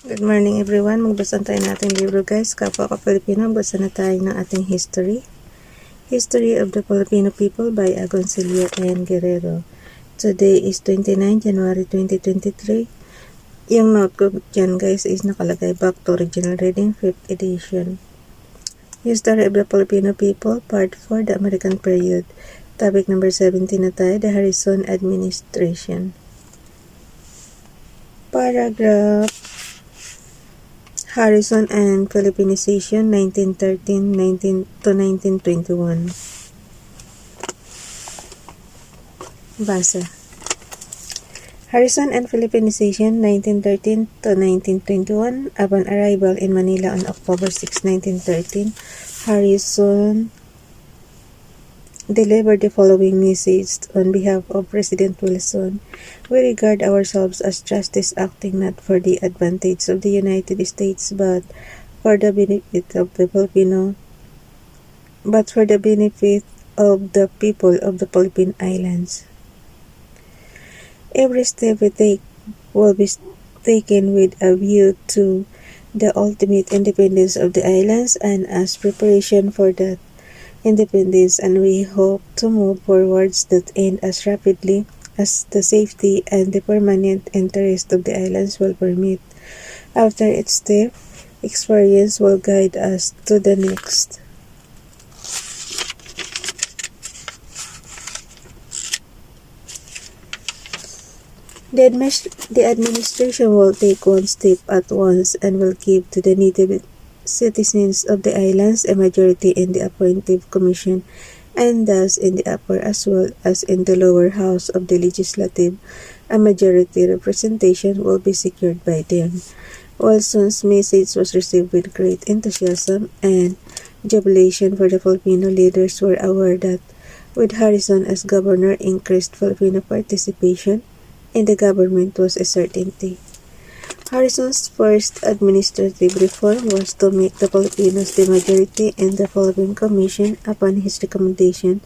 Good morning everyone. Magbasa tayo ng ating libro guys. Kapwa ka Filipino, magbasa na tayo ng ating history. History of the Filipino People by Agoncillo and Guerrero. Today is 29 January 2023. Yung note ko dyan guys is nakalagay back to original reading 5th edition. History of the Filipino People, Part 4, the American Period. Topic number 17 na tayo, the Harrison Administration. Paragraph Harrison and Filipinization, 1913 to 1921. Basa. Harrison and Filipinization, 1913 to 1921. Upon arrival in Manila on October 6, 1913, Harrison delivered the following message on behalf of President Wilson. We regard ourselves as justice acting not for the advantage of the United States but for the benefit of the people of the Philippine Islands. Every step we take will be taken with a view to the ultimate independence of the islands and as preparation for that independence, and we hope to move forwards that end as rapidly as the safety and the permanent interest of the islands will permit. After each step, experience will guide us to the next. The administration will take one step at once and will give to the native citizens of the islands a majority in the appointive commission, and thus in the upper as well as in the lower house of the legislative, a majority representation will be secured by them. Wilson's message was received with great enthusiasm and jubilation, for the Filipino leaders were aware that with Harrison as governor, increased Filipino participation in the government was a certainty. Harrison's first administrative reform was to make the Filipinos the majority in the following commission. Upon his recommendation,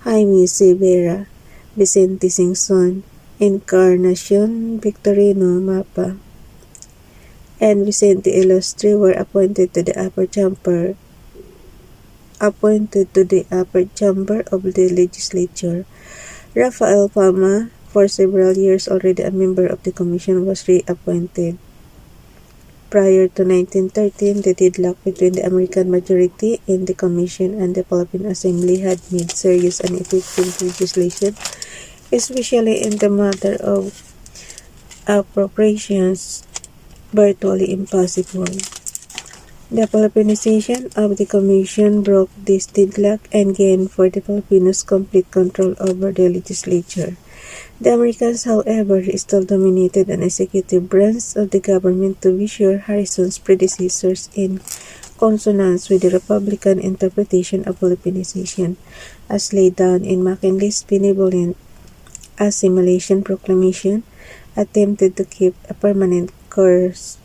Jaime C. Vera, Vicente Singson, Encarnacion Victorino Mapa, and Vicente Illustre were appointed to the upper chamber of the legislature. Rafael Palma, for several years already a member of the commission, was reappointed. Prior to 1913, the deadlock between the American majority in the commission and the Philippine Assembly had made serious and effective legislation, especially in the matter of appropriations, virtually impossible. The Filipinization of the commission broke this deadlock and gained for the Filipinos complete control over the legislature. The Americans, however, still dominated an executive branch of the government, to be sure Harrison's predecessors, in consonance with the Republican interpretation of Filipinization, as laid down in McKinley's benevolent assimilation proclamation, attempted to keep a permanent course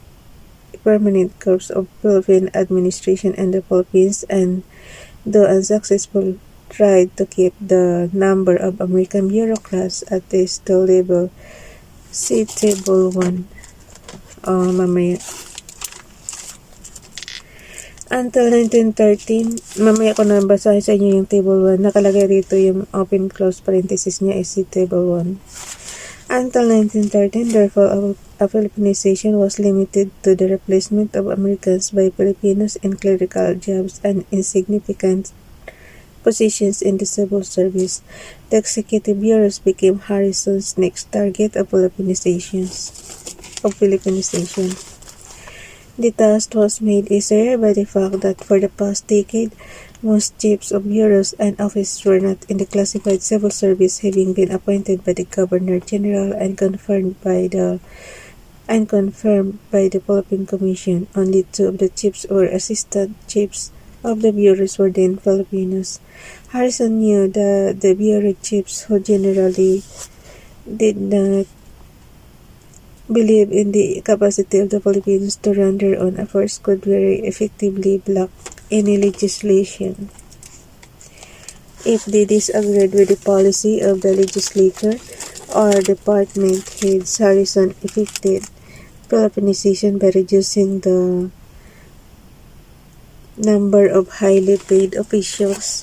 of Philippine administration in the Philippines, and though unsuccessful, tried to keep the number of American bureaucrats at a still level. See Table 1. Mamaya. Until 1913, mamaya ko na basahin sa inyo yung Table 1. Nakalagay rito yung open close parenthesis niya is si Table 1. Until 1913, therefore, a Filipinization was limited to the replacement of Americans by Filipinos in clerical jobs and insignificant positions in the civil service. The executive bureaus became Harrison's next target of Filipinization. The task was made easier by the fact that for the past decade, most chiefs of bureaus and offices were not in the classified civil service, having been appointed by the Governor-General and confirmed by the Philippine Commission. Only two of the chiefs or assistant chiefs of the bureaus were then Filipinos. Harrison knew that the bureau chiefs, who generally did not believe in the capacity of the Filipinos to run their own affairs, could very effectively block any legislation. If they disagreed with the policy of the legislature or department heads, Harrison effected Filipinization by reducing the number of highly paid officials,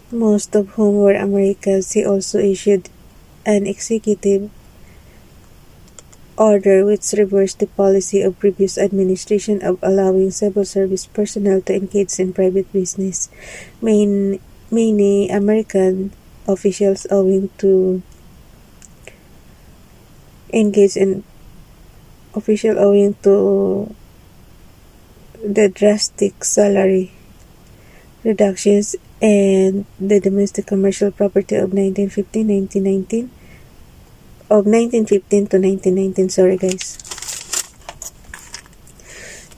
most of whom were Americans. He also issued an executive order which reversed the policy of previous administration of allowing civil service personnel to engage in private business. Many American officials owing to the drastic salary reductions and the domestic commercial property of 1915 to 1919,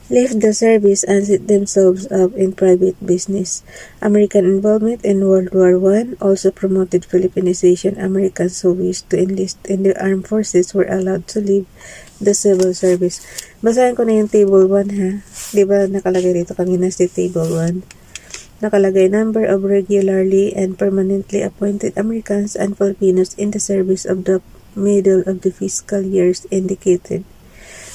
left the service and set themselves up in private business. American involvement in World War I also promoted Filipinization. Americans who wished to enlist in the armed forces were allowed to leave the civil service. Basahin ko na yung table 1 ha. Di ba nakalagay dito kanina si table 1? Nakalagay number of regularly and permanently appointed Americans and Filipinos in the service of the middle of the fiscal years indicated.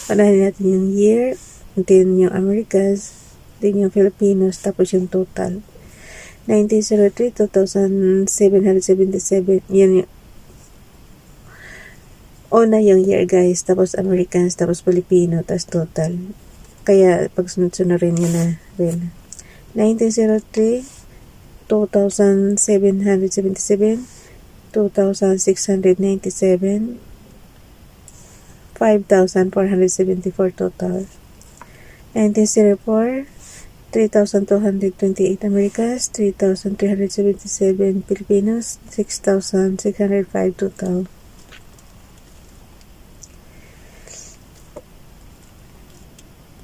Panahin natin yung year, then yung Americans, then yung Filipinos, tapos yung total. 1903, 2,777. Yun yung una yung year guys, tapos Americans, tapos Filipino, tapos total. Kaya pag sunod-sunod yun na rin. 1903, 2,777, 2,697, 5,474 total. 1904, 3,228 Americans, 3,377 Filipinos, 6,605 total.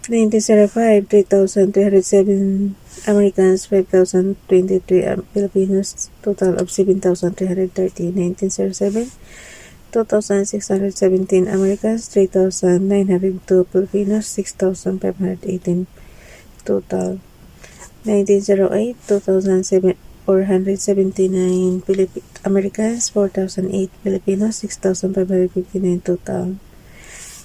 1905, 3,307 Americans, 5,023 Filipinos, total of 7,330. 1907, 2,617 Americans, 3,902 Filipinos, 6,518 total. 1908, 2,479 Americans, 4,008 Filipinos, 6,559 total.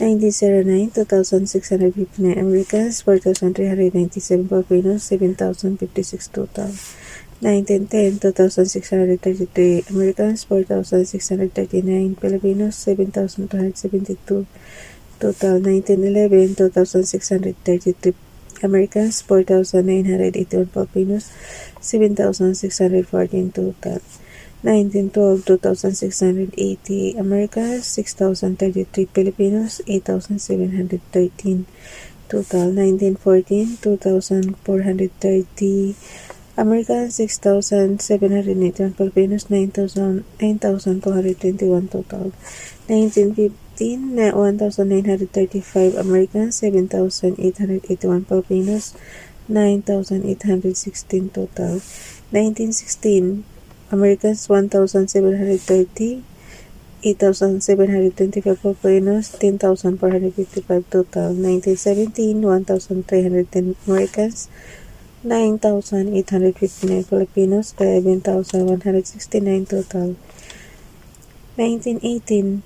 1909, 2,659 Americans, 4,397 Filipinos, 7,056 total. 1910, 2,633 Americans, 4,639 Filipinos, 7,272 total. 1911, 2,633 Americans, 4,981 Filipinos, 7,614 total. 1912, 2,680 Americans, 6,033 Filipinos, 8,713 total. 1914, 2,430 Americans, 6,781 Filipinos, 9,221 total. 1915, 1,935 Americans, 7,881 Filipinos, 9,816 total. 1916, Americans, 1,730, 8,725 Filipinos, 10,455 total. 1917, 1,310 Americans, 9,859 Filipinos, 11,169 total. 1918,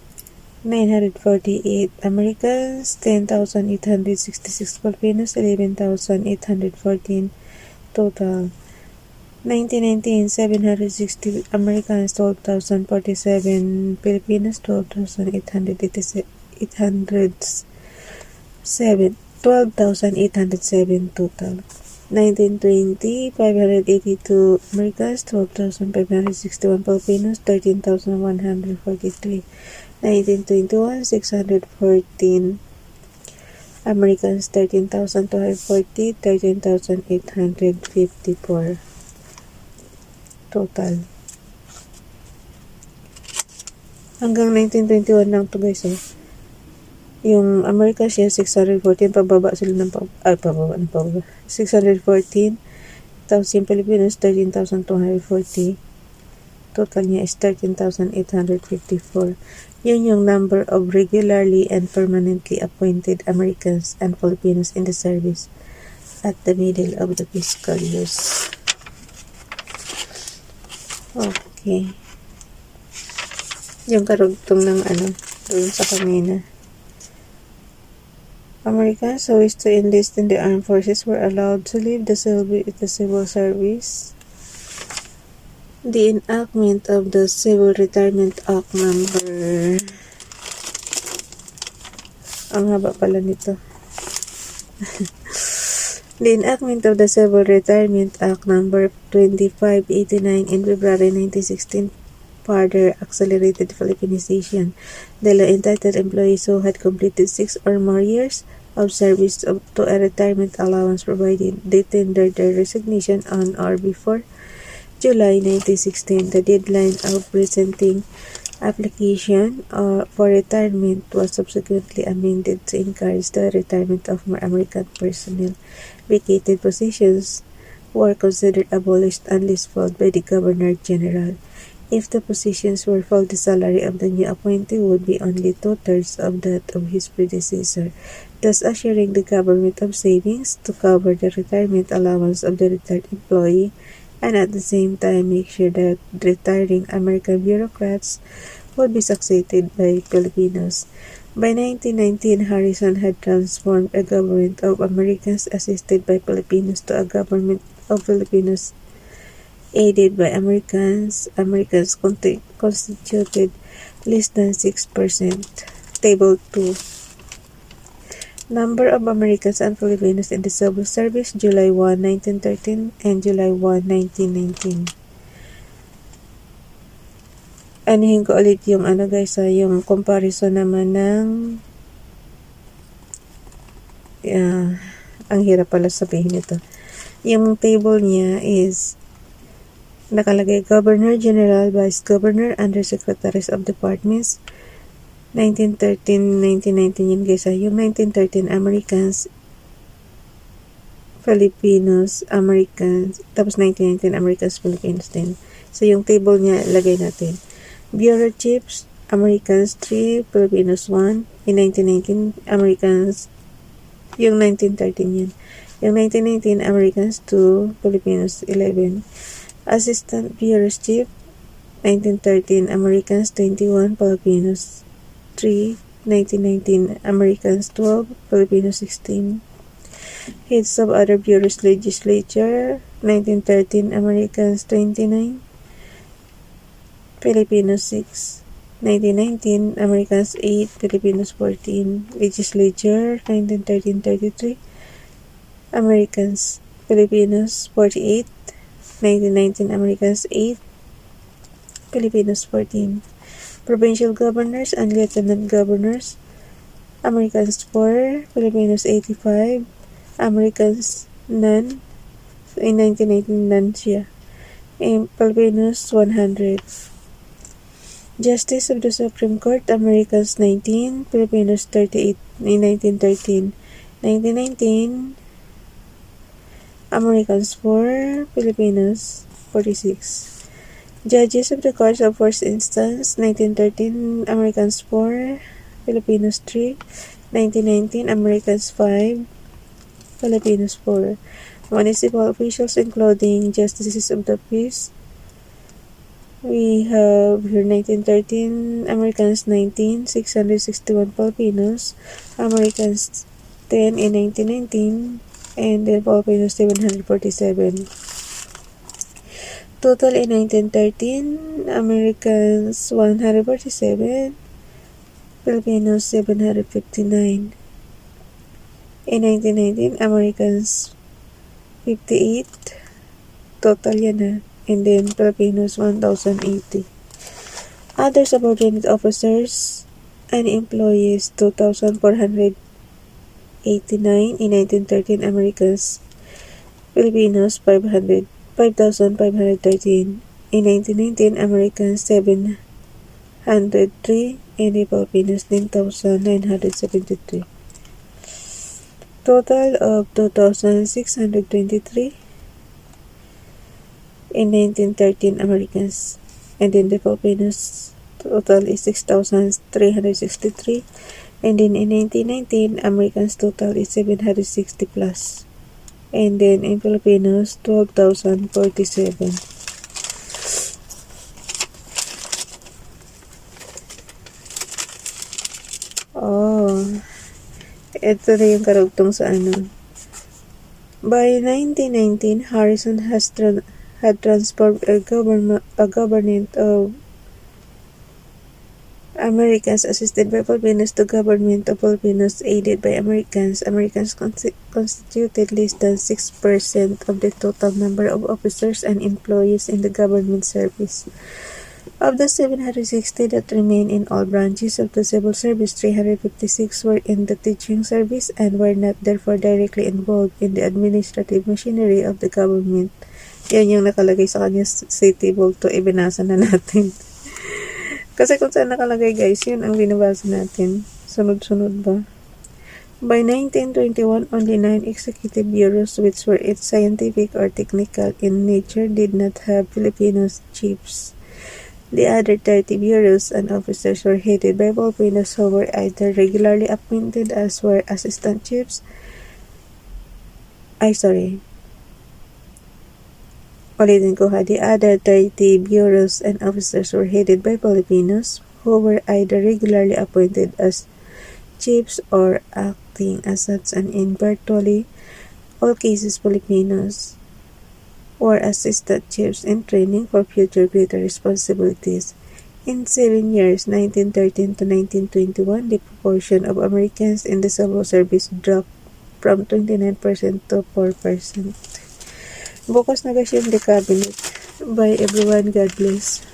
948 Americans, 10,866 Filipinos, 11,814 total. 1919, 760 Americans, 12,047 Filipinos, 12,807 total. 1920, 582 Americans, 12,561 Filipinos, 13,143. 1921, 614 Americans, 13,240, 13,854 total. Hanggang 1921 lang to guys Yung Americans yan, 614, pababa sila ng pababa. 614, tapos yung Filipinos, 13,240. Total niya is 13,854. Yun yung number of regularly and permanently appointed Americans and Filipinos in the service at the middle of the fiscal years. Okay. Yung karugtong ng doon sa kanina. Americans who wished to enlist in the armed forces were allowed to leave the civil service. The enactment of the Civil Retirement Act number... Ang haba pala nito. The enactment of the Civil Retirement Act number 2589 in February 1916 further accelerated Filipinization. The law entitled employees who had completed 6 or more years of service to a retirement allowance provided they tendered their resignation on or before July 1916. The deadline of presenting application for retirement was subsequently amended to encourage the retirement of more American personnel. Vacated positions were considered abolished unless filled by the Governor-General. If the positions were filled, the salary of the new appointee would be only 2/3 of that of his predecessor, thus assuring the government of savings to cover the retirement allowance of the retired employee and at the same time make sure that retiring American bureaucrats would be succeeded by Filipinos. By 1919, Harrison had transformed a government of Americans assisted by Filipinos to a government of Filipinos aided by Americans. Americans constituted less than 6%. Table 2. Number of Americans and Filipinos in the civil service, July 1, 1913 and July 1, 1919. Anuhin ko ulit yung guys, yung comparison naman ng ang hirap pala sabihin ito. Yung table niya is nakalagay Governor General, Vice Governor, Undersecretaries of Departments 1913, 1919 yun guys. Yung 1913 Americans, Filipinos, Americans, tapos 1919 Americans, Filipinos din. So yung table niya lagay natin. Bureau Chiefs, Americans 3, Filipinos 1. In 1919, Americans, yung 1913 yan. Yung 1919, Americans 2, Filipinos 11. Assistant Bureau Chief, 1913, Americans 21, Filipinos 3. 1919, Americans 12, Filipinos 16. Heads of other bureaus legislature, 1913, Americans 29, Filipinos 6. 1919, Americans 8, Filipinos 14. Legislature, 1913-33, Americans, Filipinos 48. 1919, Americans 8, Filipinos 14. Provincial governors and lieutenant governors, Americans 4, Filipinos 85, Americans none. In 1919, none siya. In Filipinos 100. Justice of the Supreme Court, Americans 19, Filipinos 38 in 1913. 1919, Americans 4, Filipinos 46. Judges of the Courts of First Instance, 1913, Americans 4, Filipinos 3. 1919, Americans 5, Filipinos 4. Municipal officials including Justices of the Peace, we have here 1913, Americans 19, 661 Filipinos, Americans 10 in 1919, and then Filipinos 747. Total in 1913, Americans 147, Filipinos 759. In 1919, Americans 58, total yan na. And then Filipinos 1,080. Other subordinate officers and employees 2,489 in 1913. Americans, Filipinos 5,513. In 1919, Americans 703 and the Filipinos 9,973. Total of 2,623 in 1913 Americans, and then the Filipinos total is 6,363, and then in 1919 Americans total is 760 plus, and then in Filipinos 12,047. ito na yung karugtong sa ano. By 1919, Harrison had transformed a government of Americans assisted by Filipinos to government of Filipinos aided by Americans. Americans constituted less than 6% of the total number of officers and employees in the government service. Of the 760 that remained in all branches of the civil service, 356 were in the teaching service and were not therefore directly involved in the administrative machinery of the government. Yan yung nakalagay sa kanya city bulto, ibinasa na natin. Kasi kung saan nakalagay guys, yun ang binabasa natin. Sunod-sunod ba? By 1921, only 9 executive bureaus which were scientific or technical in nature did not have Filipino chiefs. The other 30 bureaus and officers were headed by Filipinos who were either regularly appointed as were assistant chiefs. Ulitin ko ha, the other 30 bureaus and officers were headed by Filipinos who were either regularly appointed as chiefs or acting as such, and in virtually all cases Filipinos or assistant chiefs in training for future greater responsibilities. In 7 years, 1913 to 1921, the proportion of Americans in the civil service dropped from 29% to 4%. Bukas na guys yung the cabinet. Bye everyone. God bless.